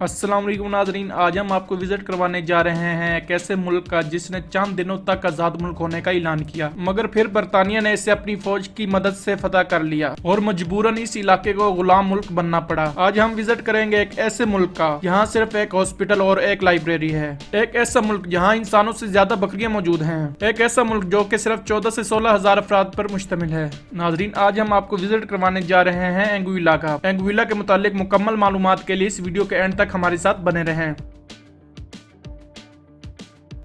अस्सलाम वालेकुम नाज़रीन, आज हम आपको विजिट करवाने जा रहे हैं एक ऐसे मुल्क का जिसने चंद दिनों तक आज़ाद मुल्क होने का ऐलान किया, मगर फिर बरतानिया ने इसे अपनी फौज की मदद से फतह कर लिया और मजबूरन इस इलाके को गुलाम मुल्क बनना पड़ा। आज हम विजिट करेंगे एक ऐसे मुल्क का जहाँ सिर्फ एक हॉस्पिटल और एक लाइब्रेरी है, एक ऐसा मुल्क जहाँ इंसानों से ज्यादा बकरियां मौजूद हैं, एक ऐसा मुल्क जो कि सिर्फ 14 से 16 हजार अफराद पर मुश्तमिल है। नाज़रीन, आज हम आपको विजिट करवाने जा रहे हैं एंगुइला का। एंगुइला के मुतालिक मुकम्मल मालूमात के लिए इस वीडियो के एंड तक हमारे साथ बने रहें।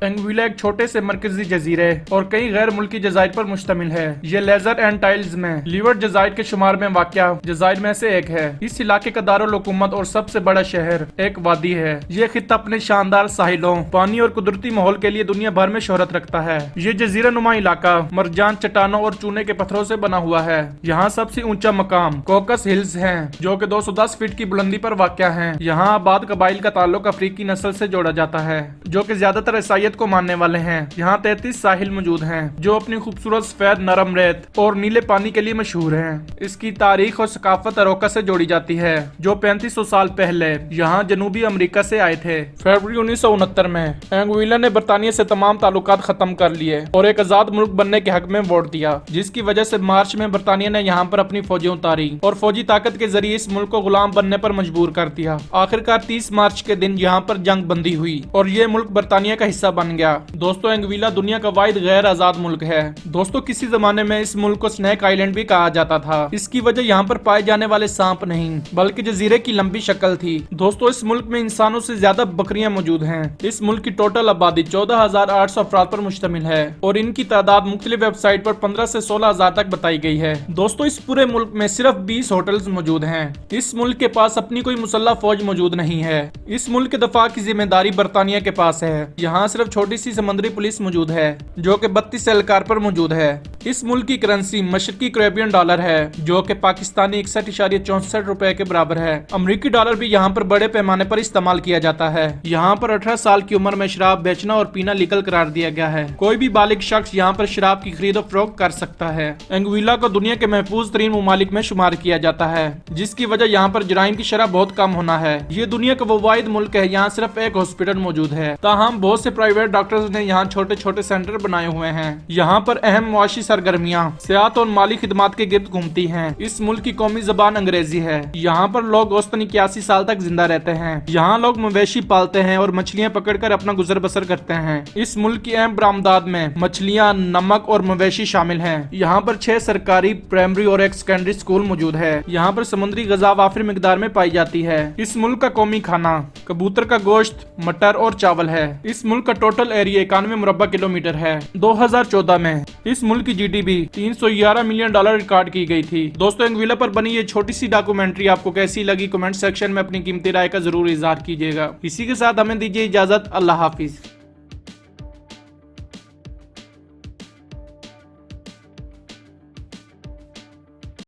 एंगुइला एक छोटे से मरकजी जजीरे और कई गैर मुल्की जजायर पर मुश्तमिल है। ये लेजर एंड टाइल्स में लीवर जजायर के शुमार में वाक़या जजायर में से एक है। इस इलाके का दारुल हुकूमत और सबसे बड़ा शहर एक वादी है। ये खित्ता अपने शानदार साहिलों, पानी और कुदरती माहौल के लिए दुनिया भर में शोहरत रखता है। ये जजीरा नुमा इलाका मरजान, चट्टानों और चूने के पत्थरों से बना हुआ है। यहाँ सबसे ऊंचा मकाम कॉकस हिल्स है, जो कि 210 फीट की बुलंदी पर वाक़या है। यहाँ आबाद कबाइल का ताल्लुक अफ्रीकी नस्ल से जोड़ा जाता है, जो कि ज्यादातर ईसाईयत को मानने वाले हैं। यहाँ 33 साहिल मौजूद हैं, जो अपनी खूबसूरत सफेद नरम रेत और नीले पानी के लिए मशहूर हैं। इसकी तारीख और सकाफत अरोका से जोड़ी जाती है, जो 3500 साल पहले यहाँ जनूबी अमेरिका से आए थे। फरवरी 1969 में एंगुइला ने बरतानिया से तमाम ताल्लुकात खत्म कर लिए और एक आजाद मुल्क बनने के हक में वोट दिया, जिसकी वजह से मार्च में बरतानिया ने यहाँ पर अपनी फौजें उतारी और फौजी ताकत के जरिए इस मुल्क को गुलाम बनने पर मजबूर कर दिया। आखिरकार 30 मार्च के दिन यहाँ पर जंग बंदी हुई और ये मुल्क बरतानिया का हिस्सा बन गया। दोस्तों, एंगुइला दुनिया का वाहिद गैर आजाद मुल्क है। दोस्तों, किसी जमाने में इस मुल्क को स्नेक आइलैंड भी कहा जाता था। इसकी वजह यहाँ पर पाए जाने वाले सांप नहीं, बल्कि जजीरे की लंबी शक्ल थी। दोस्तों, इस मुल्क में इंसानों से ज्यादा बकरियां मौजूद हैं। इस मुल्क की टोटल आबादी 14,800 अफराद पर मुश्तमिल है और इनकी तादाद मुख्तलिफ वेबसाइट पर 15 से 16,000 तक बताई गई है। दोस्तों, इस पूरे मुल्क में सिर्फ 20 होटल्स मौजूद हैं। इस मुल्क के पास अपनी कोई मुसल्लह फौज मौजूद नहीं है। इस मुल्क के दफा की जिम्मेदारी बरतानिया के पास है। यहाँ सिर्फ छोटी सी समुद्री पुलिस मौजूद है, जो कि 32 एहलकार पर मौजूद है। इस मुल्क की करेंसी मशरकी कैरेबियन डॉलर है, जो कि पाकिस्तानी 61.64 रुपए के बराबर है। अमरीकी डॉलर भी यहाँ पर बड़े पैमाने पर इस्तेमाल किया जाता है। यहाँ पर 18 साल की उम्र में शराब बेचना और पीना लीगल करार दिया गया है। कोई भी बालिग शख्स यहाँ पर शराब की खरीद और फरोख्त कर सकता है। एंगुइला को दुनिया के महफूज तरीन ममालिक में शुमार किया जाता है, जिसकी वजह यहाँ पर जराइम की शरह बहुत कम होना है। ये दुनिया का वो वाहिद मुल्क है यहाँ सिर्फ एक हॉस्पिटल मौजूद है, ताहम बहुत से प्राइवेट डॉक्टर्स ने यहाँ छोटे छोटे सेंटर बनाए हुए हैं। यहाँ पर अहम मुआशी सरगर्मियाँ सेहत और माली खिदमात के गिर्द घूमती हैं। इस मुल्क की कौमी जबान अंग्रेजी है। यहाँ पर लोग औसतन 81 साल तक जिंदा रहते हैं। यहाँ लोग मवेशी पालते हैं और मछलियाँ पकड़कर अपना गुजर बसर करते हैं। इस मुल्क की अहम बरामदात में मछलियाँ, नमक और मवेशी शामिल हैं। यहाँ पर 6 सरकारी प्राइमरी और एक सेकेंडरी स्कूल मौजूद है। यहाँ पर समुद्री गजा वाफिर मिकदार में पाई जाती है। इस मुल्क का कौमी खाना कबूतर का गोश्त, मटर और चावल है। इस मुल्क का टोटल एरिया 91 मुरब्बा किलोमीटर है। 2014 में इस मुल्क की जीडीपी 311 मिलियन डॉलर रिकॉर्ड की गई थी। दोस्तों, एंगुइला पर बनी ये छोटी सी डॉक्यूमेंट्री आपको कैसी लगी, कमेंट सेक्शन में अपनी कीमती राय का जरूर इजहार कीजिएगा। इसी के साथ हमें दीजिए इजाजत। अल्लाह हाफिज।